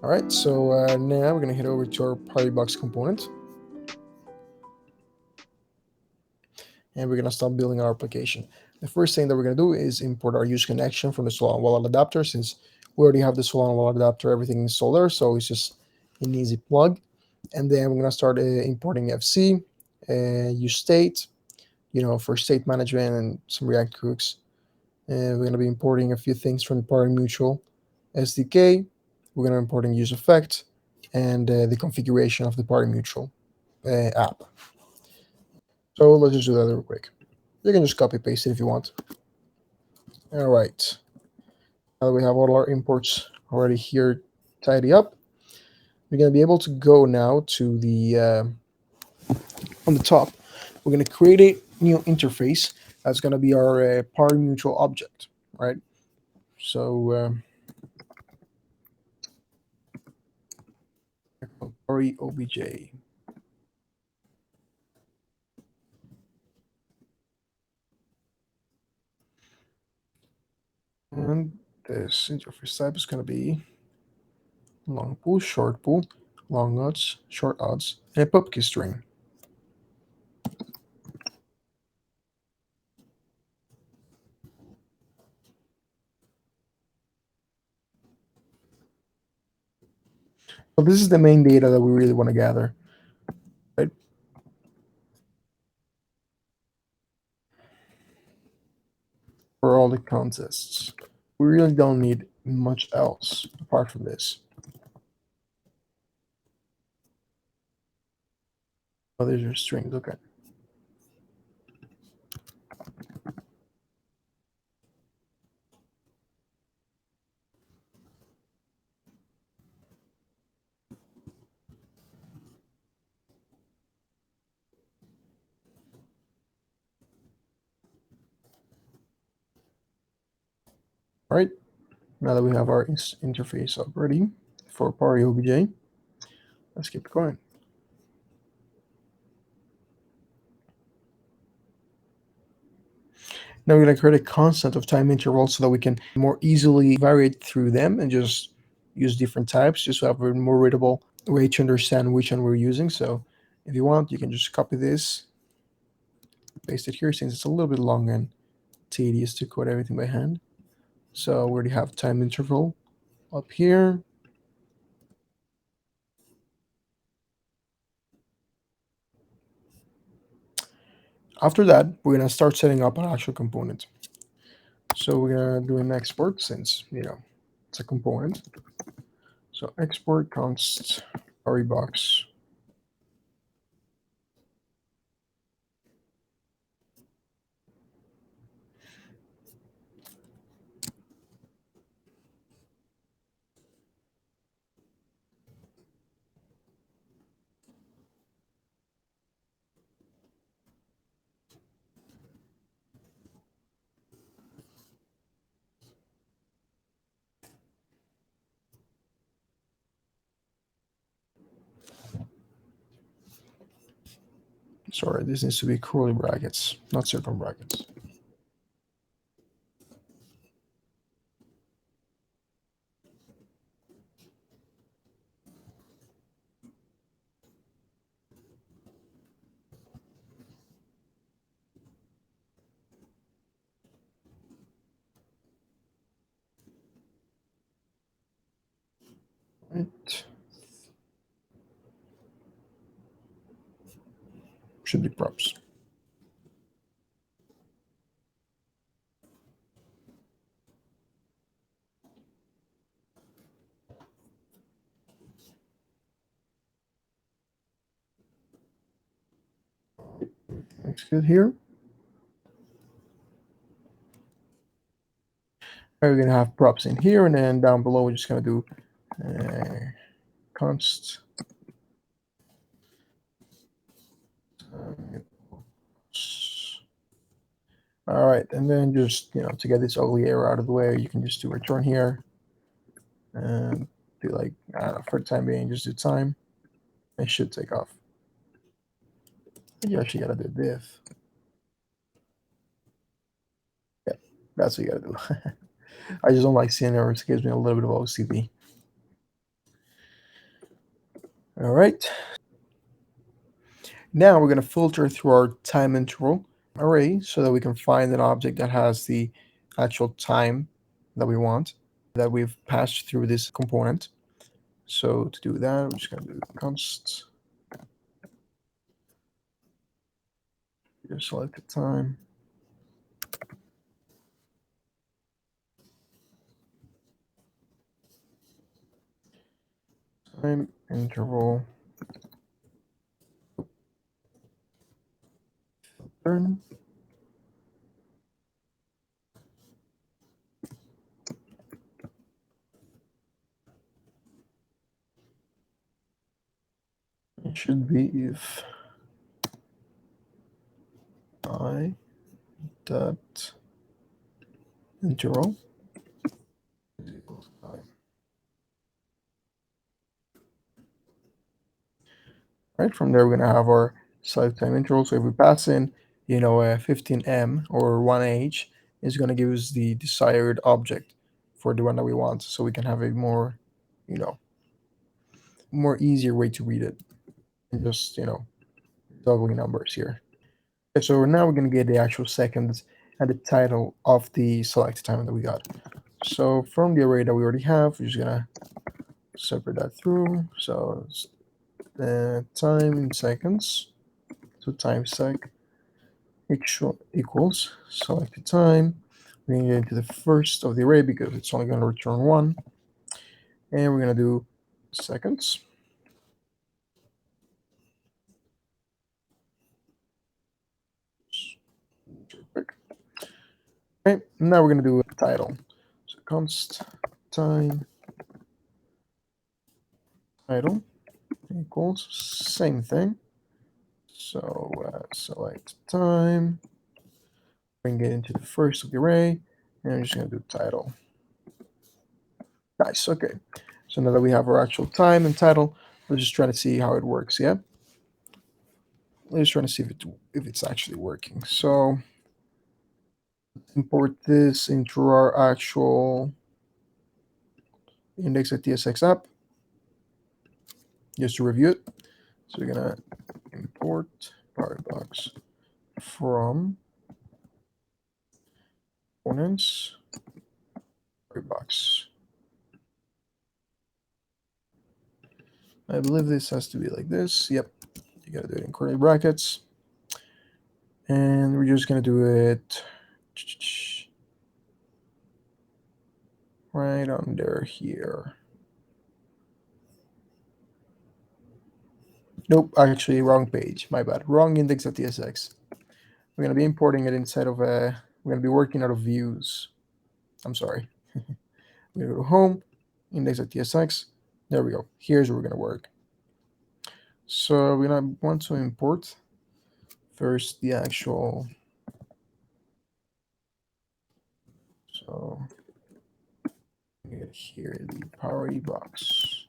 All right, so now we're going to head over to our PariBox component. And we're going to start building our application. The first thing that we're going to do is import our use connection from the Solana wallet adapter. Since we already have the Solana wallet adapter, everything installed there, so it's just an easy plug. And then we're going to start importing FC, use state, for state management and some React hooks. We're going to be importing a few things from the parimutuel SDK. We're going to be importing use effect and the configuration of the parimutuel app. So let's just do that real quick. You can just copy paste it if you want. All right. Now that we have all our imports already here tidy up, we're going to be able to go now to the on the top. We're going to create a new interface that's going to be our parimutuel object, right? So PariObj. And this interface type is going to be long pool, short pool, long odds, short odds, and a pubkey string. So this is the main data that we really want to gather, right? For all the contests. We really don't need much else apart from this. Oh, there's your strings, okay. All right, now that we have our interface up ready for PariObj, let's keep going. Now we're going to create a constant of time intervals so that we can more easily variate through them and just use different types, just to have a more readable way to understand which one we're using. So if you want, you can just copy this, paste it here, since it's a little bit long and tedious to code everything by hand. So we already have time interval up here. After that, we're going to start setting up an actual component. So we're going to do an export since, it's a component. So export const PariBox. Sorry, this needs to be curly brackets, not circle brackets. Right. Should be props. Looks good here. We're going to have props in here, and then down below, we're just going to do const. All right, and then just, to get this ugly error out of the way, you can just do return here and do like, I don't know, for the time being, just do time. It should take off. You actually got to do diff. Yeah, that's what you got to do. I just don't like seeing errors. It gives me a little bit of OCD. All right. Now we're going to filter through our time interval array so that we can find an object that has the actual time that we want, that we've passed through this component. So to do that, we're just going to do const your selected time. Time interval turn. It should be if I dot interval is equal to time. Right, from there we're going to have our select time interval. So if we pass in, a 15m or 1h, is going to give us the desired object for the one that we want, so we can have a more, more easier way to read it, and just doubling numbers here. Okay, so now we're going to get the actual seconds and the title of the selected time that we got. So from the array that we already have, we're just going to separate that through. So it's the time in seconds, so time sec Hxro equals selected time. We're going to get into the first of the array because it's only going to return 1. And we're going to do seconds. Okay, now we're going to do a title. So const time title equals same thing. So select time. Bring it into the first of the array, and I'm just going to do title. Nice. Okay. So now that we have our actual time and title, we're just trying to see how it works. Yeah. We're just trying to see if it's actually working. So import this into our actual index.tsx app just to review it. So we're gonna import PariBox from components PariBox. I believe this has to be like this. Yep, you gotta do it in curly brackets, and we're just gonna do it right under here. Nope, actually wrong page. My bad. Wrong index.tsx. We're gonna be importing it inside of a. We're gonna be working out of views. I'm sorry. We're gonna go to home, index.tsx. There we go. Here's where we're gonna work. So we're gonna want to import first the actual. So get here the PariBox.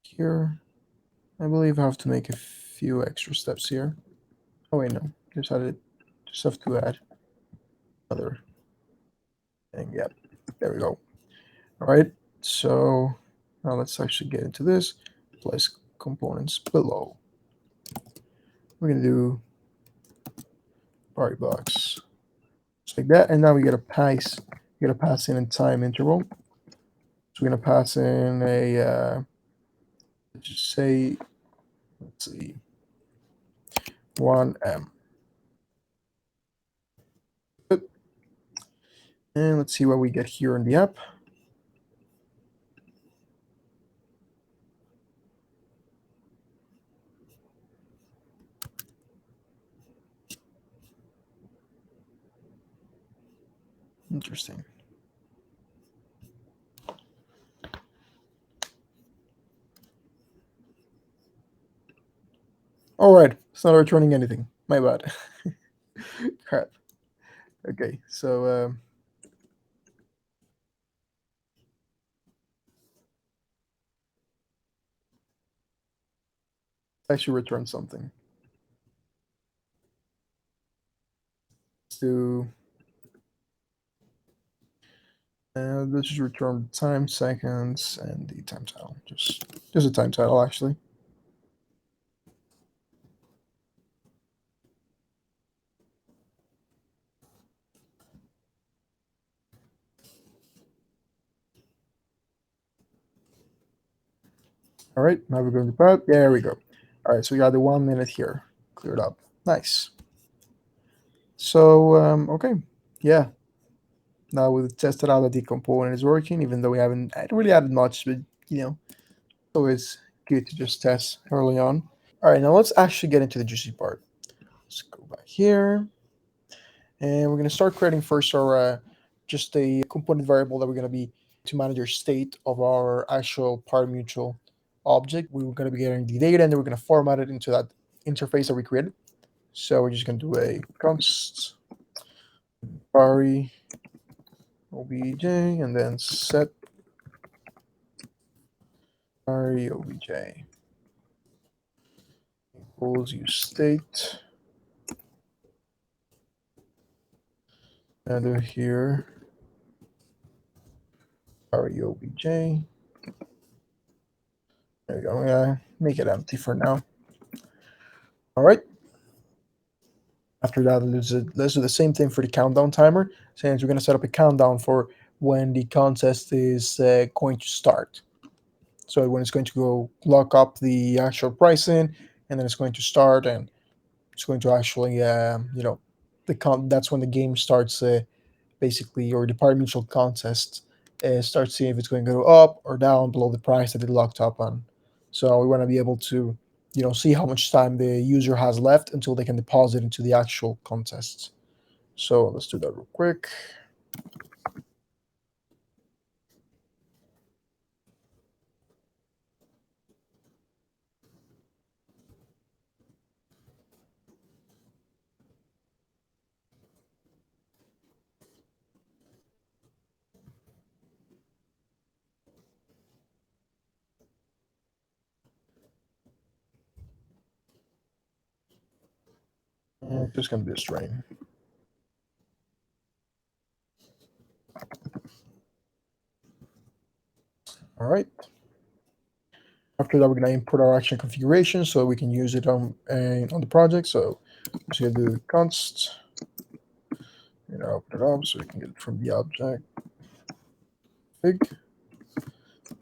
Here, I believe I have to make a few extra steps here. Oh wait, no, just have to add another thing. Yep, there we go. All right, so now let's actually get into this. Place components below. We're gonna do PariBox just like that, and now we get a pass. We get a pass in a time interval. So we're gonna pass in a just say, let's see, 1m. And let's see what we get here in the app. Interesting. All right, it's not returning anything. My bad. Crap. Okay, so I should return something. Let's do Let's just return the time, seconds, and the time title. Just a time title, actually. All right, now we're going to prep. There we go. All right, so we got the 1 minute here cleared up. Nice. So, okay, yeah. Now we've tested out that the component is working, even though we haven't really added much, but it's always good to just test early on. All right, now let's actually get into the juicy part. Let's go back here, and we're going to start creating first our just a component variable that we're going to be to manage our state of our actual pari-mutual object. We're going to be getting the data, and then we're going to format it into that interface that we created. So we're just going to do a const pari obj and then set pari obj equals use state. And here pari obj. There we go. I'm gonna make it empty for now. All right. After that, let's do the same thing for the countdown timer. Since we're going to set up a countdown for when the contest is going to start. So when it's going to go lock up the actual pricing, and then it's going to start, and it's going to actually, that's when the game starts, basically, or the pari-mutual contest starts seeing if it's going to go up or down below the price that it locked up on. So we want to be able to, see how much time the user has left until they can deposit into the actual contest. So let's do that real quick. Just going to be a string. All right. After that, we're going to import our action configuration so we can use it on the project. So I'm just going to do const, open it up so we can get it from the object. Config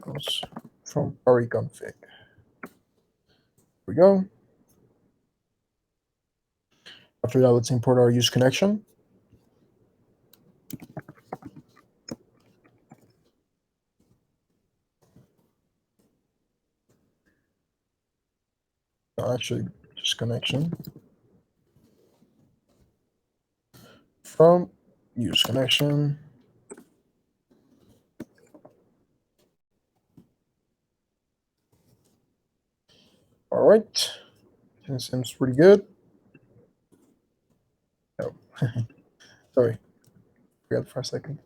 goes from pari-config. Here we go. After that, let's import our use connection. Actually, just connection from use connection. All right, that seems pretty good. Oh, sorry, forgot for a second.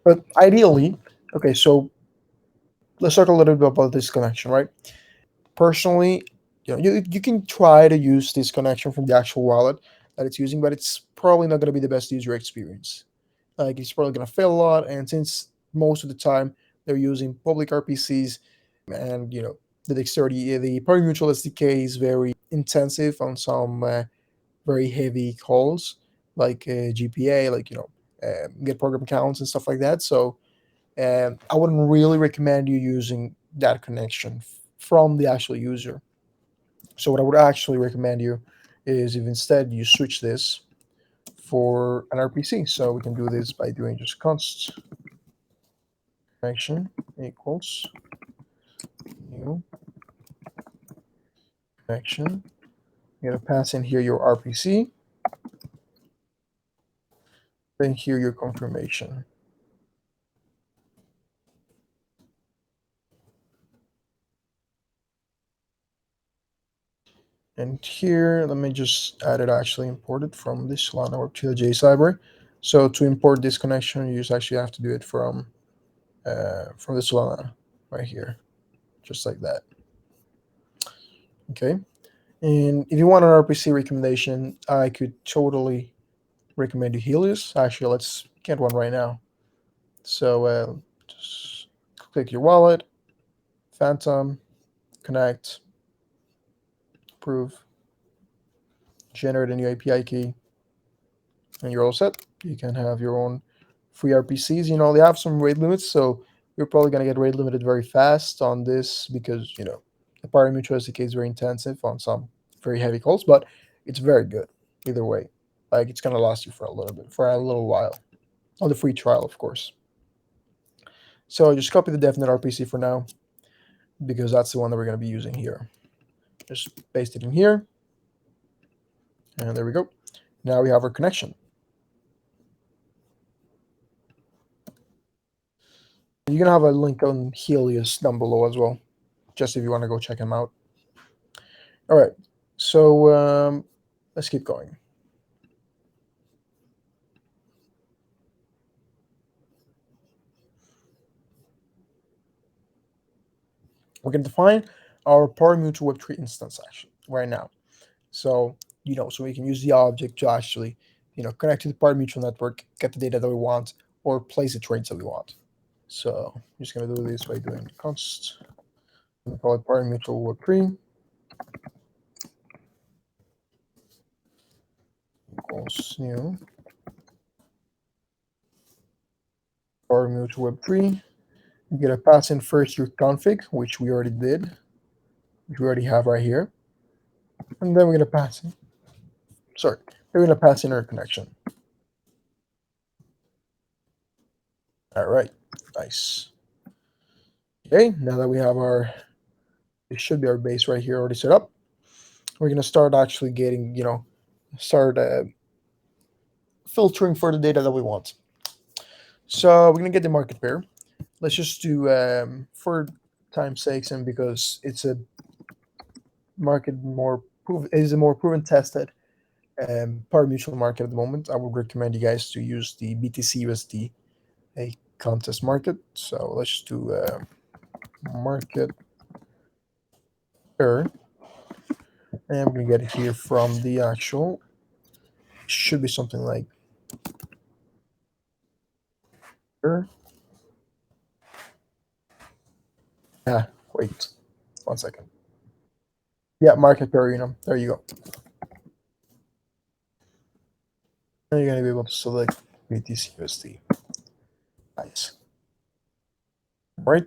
But ideally, okay, so let's talk a little bit about this connection, right? Personally, you can try to use this connection from the actual wallet that it's using, but it's probably not going to be the best user experience. Like it's probably going to fail a lot, and since most of the time they're using public RPCs, and the dexterity, the pari-mutual SDK is very intensive on some very heavy calls like GPA, like get program counts and stuff like that. So I wouldn't really recommend you using that connection from the actual user. So what I would actually recommend you is if instead you switch this for an RPC. So we can do this by doing just const connection equals new connection. You're gonna pass in here your RPC, then here your confirmation. And here, let me just add it actually imported from the Solana or TLJ library. So to import this connection, you just actually have to do it from the Solana right here, just like that. Okay. And if you want an RPC recommendation, I could totally recommend you Helios. Actually, let's get one right now. So just click your wallet, Phantom, connect, approve, generate a new API key, and you're all set. You can have your own free RPCs. They have some rate limits, so you're probably going to get rate limited very fast on this because, the pari-mutuel SDK is very intensive on some very heavy calls, but it's very good either way. Like, it's going to last you for a little while. On the free trial, of course. So just copy the DevNet RPC for now, because that's the one that we're going to be using here. Just paste it in here. And there we go. Now we have our connection. You're going to have a link on Helios down below as well, just if you want to go check him out. All right. So let's keep going. We can define our pari-mutuel Web3 instance action right now. So, so we can use the object to actually, connect to the pari-mutuel network, get the data that we want, or place the trades that we want. So I'm just going to do this by doing const. I'm going to call it pari-mutuel Web3 equals new pari-mutuel Web3. You're going to pass in first your config, which we already did, which we already have right here. And then we're going to pass in, we're going to pass in our connection. All right, nice. Okay, now that we have it should be our base right here already set up. We're going to start actually getting, filtering for the data that we want. So we're going to get the market pair. Let's just do, for time's sakes, and because it's a more proven tested pari-mutuel market at the moment, I would recommend you guys to use the BTC USD, a contest market. So let's just do market pair, and I'm going to get it here from the actual. Should be something like pair. Wait 1 second. Yeah, market pair, there you go. Now you're going to be able to select BTC USD. Nice. Right.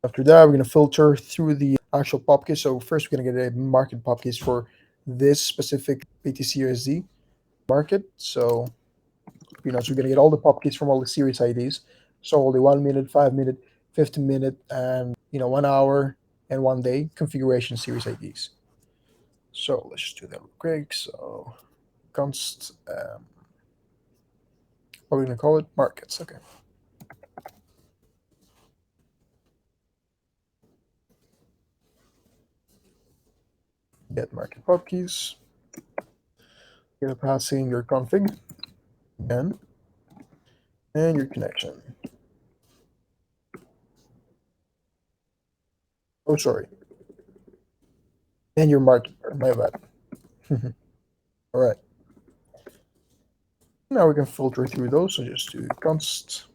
After that, we're going to filter through the actual pop case. So first, we're going to get a market pop case for this specific BTC USD market. So, so we're going to get all the pop keys from all the series IDs. So all the 1 minute, 5 minute, 15 minute, and 1 hour and 1 day configuration series IDs. So let's just do that real quick. So const, what are we going to call it? Markets. Okay. Get market pop keys. You're going to pass in your config again and your connection. Oh, sorry. And your market pair. My bad. All right. Now we can filter through those. So just do const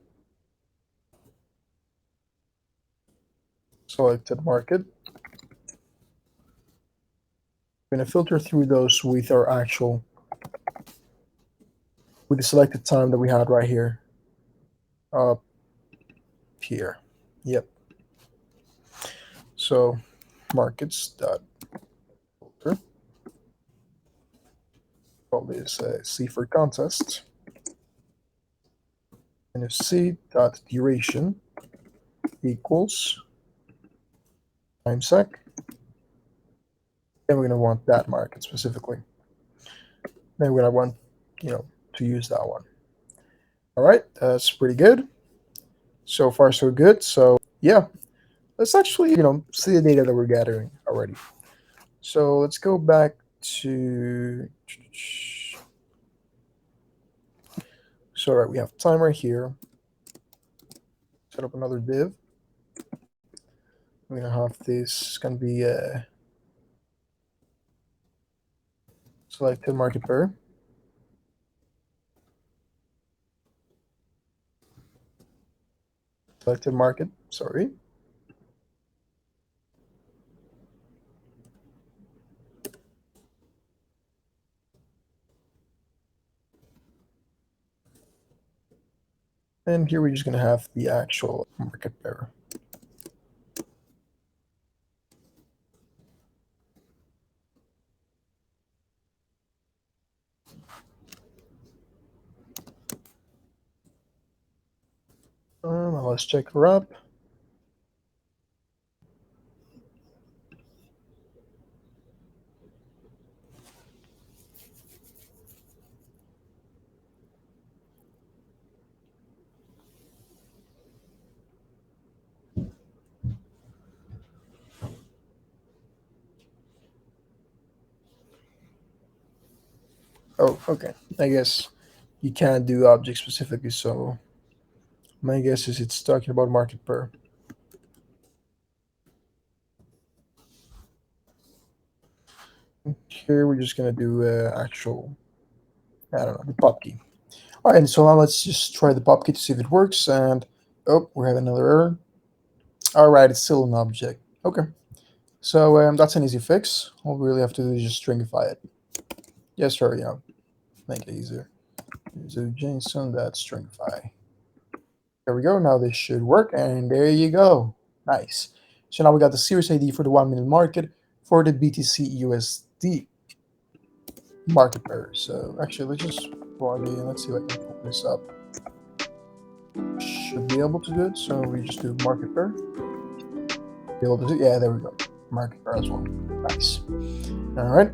selected market. We're going to filter through those with the selected time that we had right here. Up here. Yep. So markets dot filter. Call this C for contest. And if C dot duration equals time sec, then we're going to want that market specifically. Then we're going to want, to use that one. All right, that's pretty good. So far, so good. So yeah, let's actually, see the data that we're gathering already. So let's go back to, so all right, we have time right here. Set up another div. We're gonna have this going to be selected market pair. selected market, sorry. And here we're just going to have the actual market pair. Now let's check her up. Oh, okay. I guess you can't do object specifically, so my guess is it's talking about market pair. Here we're just gonna do actual, I don't know, the pub key. All right, so now let's just try the pub key to see if it works. And oh, we have another error. All right, it's still an object. Okay, so that's an easy fix. All we really have to do is just stringify it. Yes, sir. Yeah, make it easier. So JSON that stringify. There we go. Now this should work, and there you go. Nice. So now we got the series ID for the 1 minute market for the BTC USD market pair. So actually, let's just log in. Let's see if I can pull this up. Should be able to do it. So we just do market pair. Be able to do, yeah, there we go. Market pair as well. Nice. All right.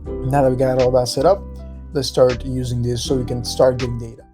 Now that we got all that set up, let's start using this so we can start getting data.